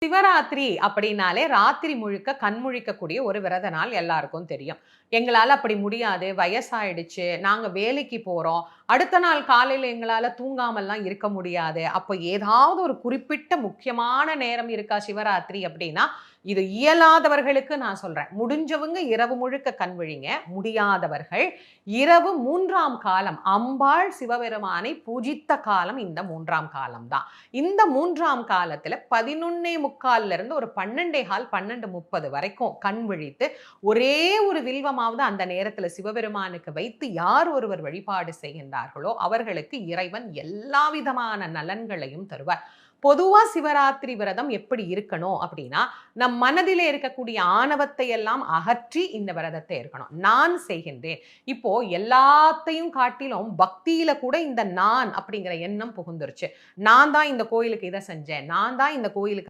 சிவராத்திரி அப்படின்னாலே ராத்திரி முழுக்க கண் முழிக்கக்கூடிய ஒரு விரத நாள் எல்லாருக்கும் தெரியும். எங்களால அப்படி முடியாது. வயசாயிடுச்சு. நாங்க வேலைக்கு போறோம். அடுத்த நாள் காலையில எங்களால தூங்காமல்லாம் இருக்க முடியாது. அப்ப ஏதாவது ஒரு குறிப்பிட்ட முக்கியமான நேரம் இருக்கா சிவராத்திரி அப்படின்னா, இது இயலாதவர்களுக்கு நான் சொல்றேன். முடிஞ்சவங்க இரவு முழுக்க கண் விழிங்க. முடியாதவர்கள் இரவு 3ஆம் காலம் அம்பாள் சிவபெருமானை பூஜித்த காலம் இந்த 3ஆம் காலம் தான். இந்த 3ஆம் காலத்துல 11:45 இருந்து ஒரு 12:15, 12:30 வரைக்கும் கண் விழித்து, ஒரே ஒரு வில்வமாவது அந்த நேரத்துல சிவபெருமானுக்கு வைத்து யார் ஒருவர் வழிபாடு செய்கின்றார்களோ, அவர்களுக்கு இறைவன் எல்லா விதமான நலன்களையும் தருவார். பொதுவா சிவராத்திரி விரதம் எப்படி இருக்கணும் அப்படின்னா, நம் மனதிலே இருக்கக்கூடிய ஆணவத்தை எல்லாம் அகற்றி இந்த விரதத்தை இருக்கணும். நான் செய்கின்றேன். இப்போ எல்லாத்தையும் காட்டிலும் பக்தியில கூட இந்த நான் அப்படிங்கிற எண்ணம் புகுந்துருச்சு. நான் தான் இந்த கோயிலுக்கு இத செஞ்சேன். நான் தான் இந்த கோயிலுக்கு